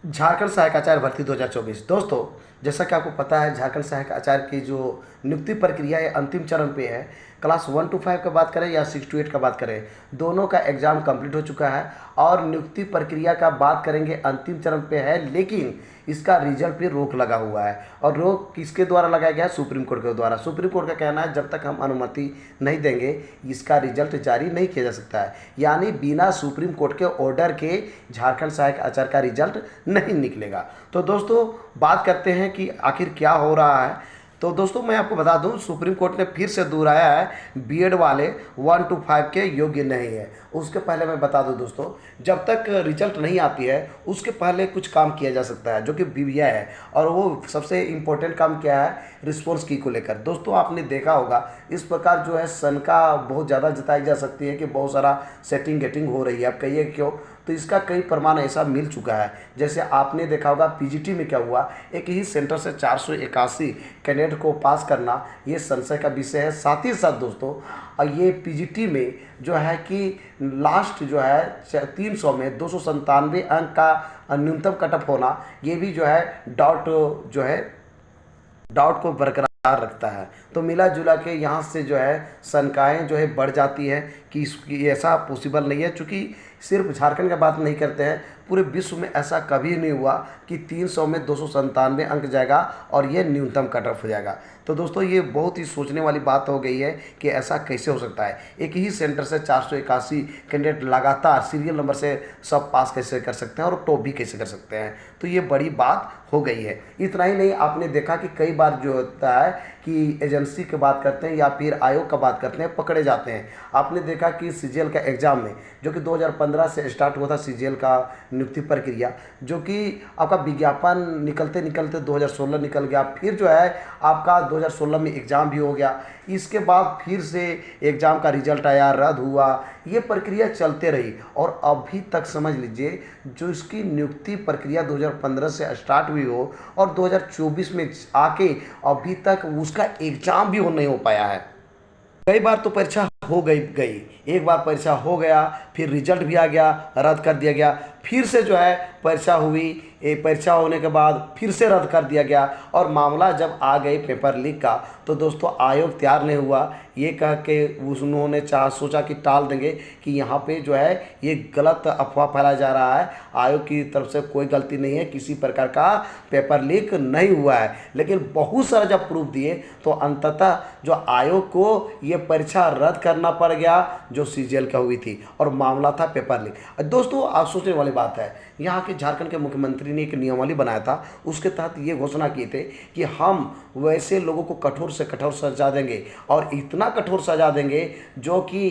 झारखंड सहायक आचार्य भर्ती 2024। दोस्तों, जैसा कि आपको पता है, झारखंड सहायक आचार्य की जो नियुक्ति प्रक्रिया है अंतिम चरण पे है। क्लास 1 to 5 का बात करें या 6 to 8 का बात करें, दोनों का एग्ज़ाम कंप्लीट हो चुका है और नियुक्ति प्रक्रिया का बात करेंगे अंतिम चरण पे है। लेकिन इसका रिजल्ट पे रोक लगा हुआ है और रोक किसके द्वारा लगाया गया है? सुप्रीम कोर्ट के द्वारा। सुप्रीम कोर्ट का कहना है जब तक हम अनुमति नहीं देंगे इसका रिजल्ट जारी नहीं किया जा सकता है, यानी बिना सुप्रीम कोर्ट के ऑर्डर के झारखंड सहायक आचार्य का रिजल्ट नहीं निकलेगा। तो दोस्तों, बात करते हैं कि आखिर क्या हो रहा है। तो दोस्तों, मैं आपको बता दूं, सुप्रीम कोर्ट ने फिर से दोहराया है बीएड वाले 1 to 5 के योग्य नहीं है। उसके पहले मैं बता दूं दोस्तों, जब तक रिजल्ट नहीं आती है उसके पहले कुछ काम किया जा सकता है जो कि बीबीए है। और वो सबसे इम्पोर्टेंट काम क्या है? रिस्पॉन्स की को लेकर। दोस्तों, आपने देखा होगा इस प्रकार जो है शंका बहुत ज़्यादा जताई जा सकती है कि बहुत सारा सेटिंग गेटिंग हो रही है। आप कहिए क्यों? तो इसका कई प्रमाण ऐसा मिल चुका है। जैसे आपने देखा होगा पीजीटी में क्या हुआ, एक ही सेंटर से 481 कैंडिडेट को पास करना ये संशय का विषय है। साथ ही साथ दोस्तों, ये पीजीटी में जो है कि लास्ट जो है 300 में 297 अंक का न्यूनतम कटअप होना, ये भी जो है डाउट को बरकरार रखता है। तो मिला जुला के यहाँ से जो है शंकाएँ जो है बढ़ जाती है कि इसकी ऐसा पॉसिबल नहीं है। चूँकि सिर्फ झारखंड का बात नहीं करते हैं, पूरे विश्व में ऐसा कभी नहीं हुआ कि 300 में 297 अंक जाएगा और ये न्यूनतम कट ऑफ हो जाएगा। तो दोस्तों, ये बहुत ही सोचने वाली बात हो गई है कि ऐसा कैसे हो सकता है। एक ही सेंटर से 481 कैंडिडेट लगातार सीरियल नंबर से सब पास कैसे कर सकते हैं और टॉप भी कैसे कर सकते हैं? तो ये बड़ी बात हो गई है। इतना ही नहीं, आपने देखा कि कई बार जो होता है कि एजेंसी की बात करते हैं या फिर आयोग का बात करते हैं, पकड़े जाते हैं। आपने देखा कि सीजीएल का एग्ज़ाम में, जो कि 2015 से स्टार्ट हुआ था सीजीएल का नियुक्ति प्रक्रिया, जो कि आपका विज्ञापन निकलते निकलते 2016 निकल गया। फिर जो है आपका 2016 में एग्ज़ाम भी हो गया। इसके बाद फिर से एग्ज़ाम का रिजल्ट आया, रद्द हुआ। ये प्रक्रिया चलते रही और अभी तक समझ लीजिए जो इसकी नियुक्ति प्रक्रिया 2015 से स्टार्ट हुई हो और 2024 में आके अभी तक उसका एग्ज़ाम भी नहीं हो पाया है। कई बार तो परीक्षा हो गई, एक बार परीक्षा हो गया, फिर रिजल्ट भी आ गया, रद्द कर दिया गया। फिर से जो है परीक्षा हुई, परीक्षा होने के बाद फिर से रद्द कर दिया गया। और मामला जब आ गई पेपर लीक का, तो दोस्तों आयोग तैयार नहीं हुआ। ये कह के उन्होंने सोचा कि टाल देंगे कि यहाँ पे जो है ये गलत अफवाह फैलाया जा रहा है, आयोग की तरफ से कोई गलती नहीं है, किसी प्रकार का पेपर लीक नहीं हुआ है। लेकिन बहुत सारा जब प्रूफ दिए तो अंततः जो आयोग को ये परीक्षा रद्द करना पड़ गया जो सीजीएल का हुई थी, और मामला था पेपर लीक। दोस्तों, आप सोचने वाली बात है, यहाँ के झारखंड के मुख्यमंत्री ने एक नियमावली बनाया था। उसके तहत ये घोषणा किए थे कि हम वैसे लोगों को कठोर से कठोर सजा देंगे, और इतना कठोर सजा देंगे जो कि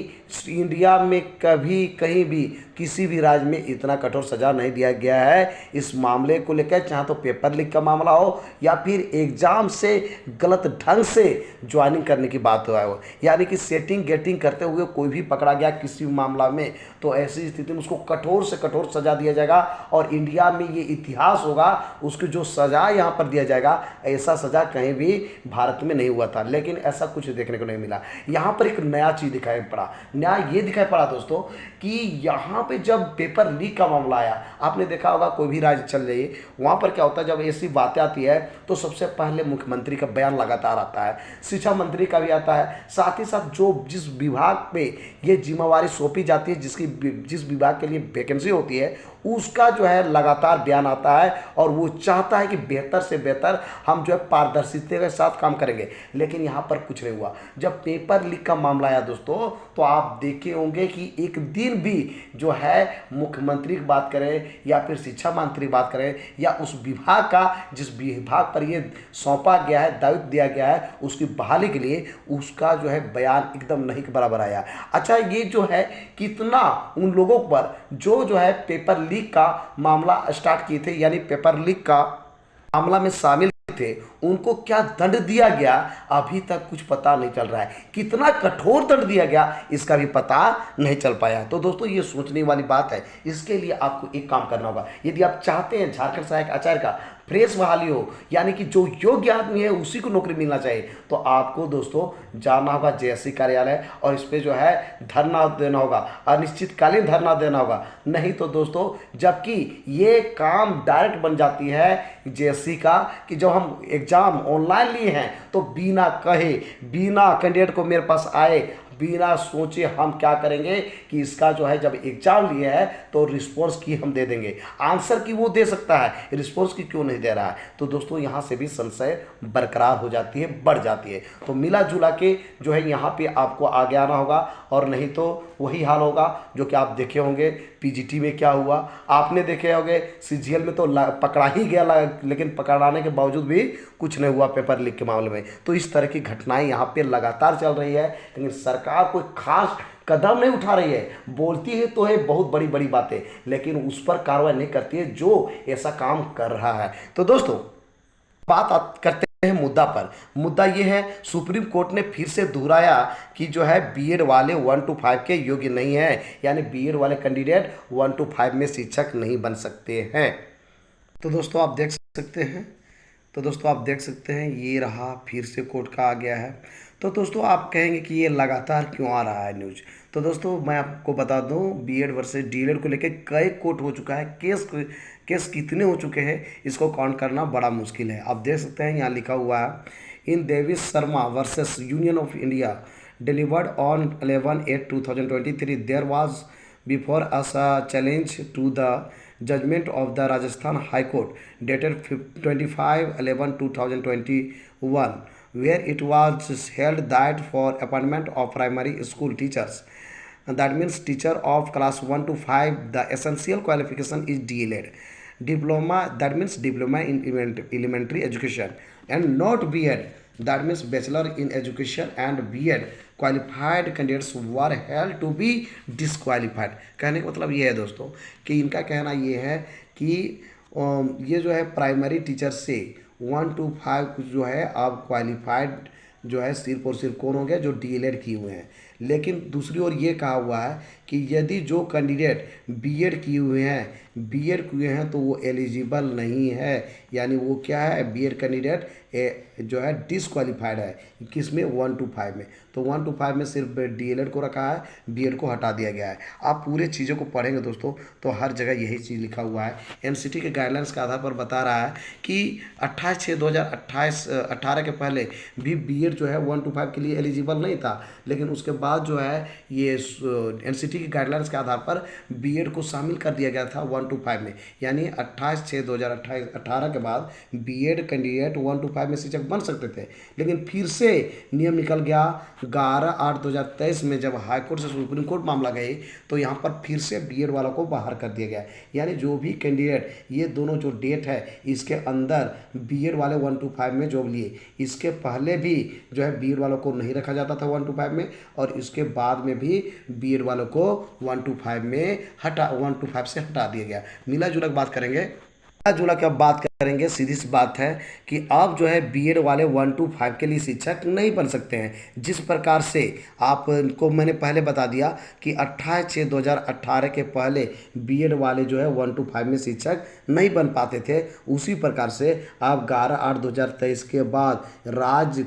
इंडिया में कभी कहीं भी किसी भी राज्य में इतना कठोर सजा नहीं दिया गया है इस मामले को लेकर। चाहे तो पेपर लीक का मामला हो या फिर एग्ज़ाम से गलत ढंग से ज्वाइनिंग करने की बात हो, यानी कि सेटिंग गेटिंग करते हुए कोई भी पकड़ा गया किसी भी मामला में, तो ऐसी स्थिति में उसको कठोर से कठोर सजा दिया जाएगा। और इंडिया में ये इतिहास होगा, उसकी जो सजा यहाँ पर दिया जाएगा, ऐसा सजा कहीं भी भारत में नहीं हुआ था। लेकिन ऐसा कुछ देखने को नहीं मिला। यहाँ पर एक नया चीज़ दिखाई पड़ा। नया ये दिखाई पड़ा दोस्तों कि यहाँ पे जब पेपर लीक का मामला आया, आपने देखा होगा कोई भी राज्य चल जाइए, वहाँ पर क्या होता है, जब ऐसी बातें आती है तो सबसे पहले मुख्यमंत्री का बयान लगातार आता है, शिक्षा मंत्री का भी आता है, साथ ही साथ जो जिस विभाग पे ये जिम्मेवारी सौंपी जाती है, जिस विभाग के लिए वैकेंसी होती है, उसका जो है लगातार बयान आता है। और वो चाहता है कि बेहतर से बेहतर हम जो है पारदर्शिता के साथ काम करेंगे। लेकिन यहाँ पर कुछ नहीं हुआ। जब पेपर लीक का मामला आया दोस्तों, तो आप देखे होंगे कि एक दिन भी जो है मुख्यमंत्री की बात करें या फिर शिक्षा मंत्री की बात करें या उस विभाग का जिस विभाग पर ये सौंपा गया है, दायित्व दिया गया है उसकी बहाली के लिए, उसका जो है बयान एकदम नहीं के बराबर आया। अच्छा, ये जो है कितना उन लोगों पर जो है पेपर लीक का मामला स्टार्ट किए थे, यानी पेपर लीक का मामला में शामिल थे उनको क्या दंड दिया गया अभी तक कुछ पता नहीं चल रहा है। कितना कठोर दंड दिया गया इसका भी पता नहीं चल पाया। तो दोस्तों ये सोचने वाली बात है। इसके लिए आपको एक काम करना होगा, यदि आप चाहते हैं झारखंड सहायक आचार्य का फ्रेश बहाली हो, यानी कि जो योग्य आदमी है उसी को नौकरी मिलना चाहिए, तो आपको दोस्तों जाना होगा जेएससी कार्यालय और इस पे जो है धरना देना होगा, अनिश्चितकालीन धरना देना होगा। नहीं तो दोस्तों जबकि ये काम डायरेक्ट बन जाती है जेएससी का कि जब हम एग्ज़ाम ऑनलाइन लिए हैं तो बिना कहे, बिना कैंडिडेट को मेरे पास आए, बिना सोचे हम क्या करेंगे कि इसका जो है जब एग्जाम लिए है तो रिस्पॉन्स की हम दे देंगे, आंसर की वो दे सकता है, रिस्पॉन्स की क्यों नहीं दे रहा है। तो दोस्तों यहाँ से भी संशय बरकरार हो जाती है, बढ़ जाती है। तो मिला जुला के जो है यहाँ पे आपको आगे आना होगा, और नहीं तो वही हाल होगा जो कि आप देखे होंगे पीजीटी में क्या हुआ, आपने देखे होंगे सीजीएल में तो पकड़ा ही गया, लेकिन पकड़ाने के बावजूद भी कुछ नहीं हुआ पेपर लीक के मामले में। तो इस तरह की घटनाएं यहाँ पे लगातार चल रही है, लेकिन सरकार कोई खास कदम नहीं उठा रही है। बोलती है तो है बहुत बड़ी बड़ी बातें, लेकिन उस पर कार्रवाई नहीं करती है जो ऐसा काम कर रहा है। तो दोस्तों बात करते हैं मुद्दा पर। मुद्दा ये है, सुप्रीम कोर्ट ने फिर से दोहराया कि जो है बीएड वाले 1 to 5 के योग्य नहीं है, यानी बीएड वाले कैंडिडेट 1 to 5 में शिक्षक नहीं बन सकते हैं। तो दोस्तों आप देख सकते हैं ये रहा फिर से कोर्ट का आ गया है। तो दोस्तों आप कहेंगे कि ये लगातार क्यों आ रहा है न्यूज़। तो दोस्तों मैं आपको बता दूं बीएड वर्सेस डीएलएड को लेकर कई कोर्ट हो चुका है, केस कितने हो चुके हैं इसको काउंट करना बड़ा मुश्किल है। आप देख सकते हैं यहाँ लिखा हुआ है, in Devesh Sharma versus union of India delivered on 11/8/2023 there was before us a challenge to the judgment of the Rajasthan High Court dated 25/11/2021, where it was held that for appointment of primary school teachers, that means teacher of class 1 to 5, the essential qualification is DLED diploma, that means diploma in elementary education, and not BEd, that means bachelor in education, and BEd qualified candidates were held to be disqualified. कहने का मतलब ये है दोस्तों कि इनका कहना ये है कि ये जो है प्राइमरी टीचर से 1 to 5 जो है आप क्वालिफाइड जो है सिर्फ और सिर्फ कौन हो गया, जो डीएलएड किए हुए हैं। लेकिन दूसरी ओर ये कहा हुआ है कि यदि जो कैंडिडेट बीएड किए हुए हैं तो वो एलिजिबल नहीं है, यानी वो क्या है, बीएड कैंडिडेट जो है डिसक्वालीफाइड है। किसमें, 1 to 5 में। तो 1 to 5 में सिर्फ डीएलएड को रखा है, बीएड को हटा दिया गया है। आप पूरे चीज़ों को पढ़ेंगे दोस्तों तो हर जगह यही चीज़ लिखा हुआ है। एनसीटी के गाइडलाइंस के आधार पर बता रहा है कि 28/6/2018 के पहले भी बीएड जो है 1 to 5 के लिए एलिजिबल नहीं था, लेकिन उसके बाद जो है ये एनसीटी की गाइडलाइंस के आधार पर बीएड को शामिल कर दिया गया था 1 to 5 में, यानी 28/6/2018 के बाद बीएड कैंडिडेट 1 to 5 में शिक्षक बन सकते थे। लेकिन फिर से नियम निकल गया 11/8/2023 में, जब हाईकोर्ट से सुप्रीम कोर्ट मामला गए तो यहाँ पर फिर से बीएड वालों को बाहर कर दिया गया। यानी जो भी कैंडिडेट ये दोनों जो डेट है इसके अंदर बीएड वाले 1 to 5 में जॉब लिए, इसके पहले भी जो है बीएड वालों को नहीं रखा जाता था 1 to 5 में, और इसके बाद में भी बीएड वालों को 1 to 5 से हटा दिया गया। मिला जुला बात करेंगे, मिला जुला क्या बात करेंगे, सीधी सी बात है कि आप जो है बीएड वाले 1 to 5 के लिए शिक्षक नहीं बन सकते हैं। जिस प्रकार से आपको मैंने पहले बता दिया कि 28/6/2018 के पहले बीएड वाले जो है 1 to 5 में शिक्षक नहीं बन पाते थे, उसी प्रकार से आप 11/8/2023 के बाद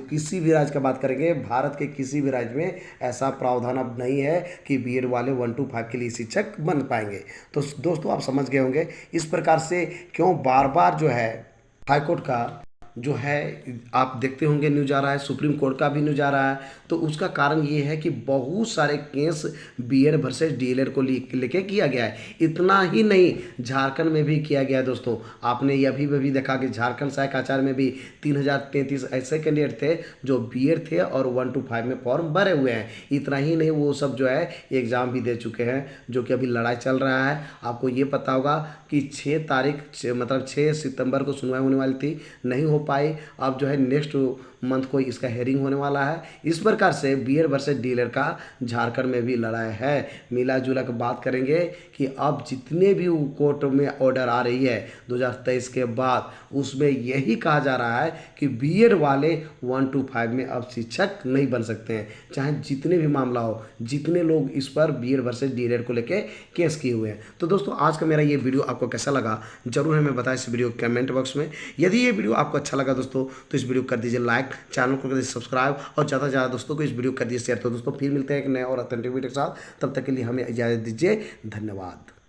किसी भी राज्य की बात करेंगे, भारत के किसी भी राज्य में ऐसा प्रावधान अब नहीं है कि बीएड वाले 1 to 5 के लिए शिक्षक बन पाएंगे। तो दोस्तों आप समझ गए होंगे इस प्रकार से क्यों बार बार जो है हाईकोर्ट का जो है आप देखते होंगे न्यूज आ रहा है, सुप्रीम कोर्ट का भी न्यूज आ रहा है। तो उसका कारण ये है कि बहुत सारे केस बीएड वर्सेस डीएलएड को लेके किया गया है। इतना ही नहीं, झारखंड में भी किया गया है दोस्तों। आपने ये भी देखा कि झारखंड सहायक आचार्य में भी 3033 ऐसे कैंडिडेट थे जो बीएड थे और 1 to 5 में फॉर्म भरे हुए हैं। इतना ही नहीं, वो सब जो है एग्ज़ाम भी दे चुके हैं, जो कि अभी लड़ाई चल रहा है। आपको ये पता होगा कि 6 सितंबर को सुनवाई होने वाली थी, नहीं हो पाई। अब जो है नेक्स्ट मंथ को इसका हेयरिंग होने वाला है। इस प्रकार से बीएड वर्सेस डीएलएड का झारखंड में भी लड़ाई है। मिला जुला कर बात करेंगे कि अब जितने भी कोर्ट में ऑर्डर आ रही है 2023 के बाद, उसमें यही कहा जा रहा है कि बीएड वाले 1 to 5 में अब शिक्षक नहीं बन सकते हैं, चाहे जितने भी मामला हो, जितने लोग इस पर बीएड वर्सेस डीएलएड को लेके केस किए हुए हैं। तो दोस्तों आज का मेरा ये वीडियो आपको कैसा लगा जरूर हमें बताएं इस वीडियो कमेंट बॉक्स में। यदि ये वीडियो आपको अच्छा लगा दोस्तों तो इस वीडियो को कर दीजिए लाइक, चैनल को कर दीजिए सब्सक्राइब और ज़्यादा से ज़्यादा दोस्तों को इस वीडियो को कर दीजिए शेयर। तो दोस्तों फिर मिलते हैं एक नए और ऑथेंटिक वीडियो के साथ, तब तक के लिए हमें इजाज़त दीजिए। धन्यवाद।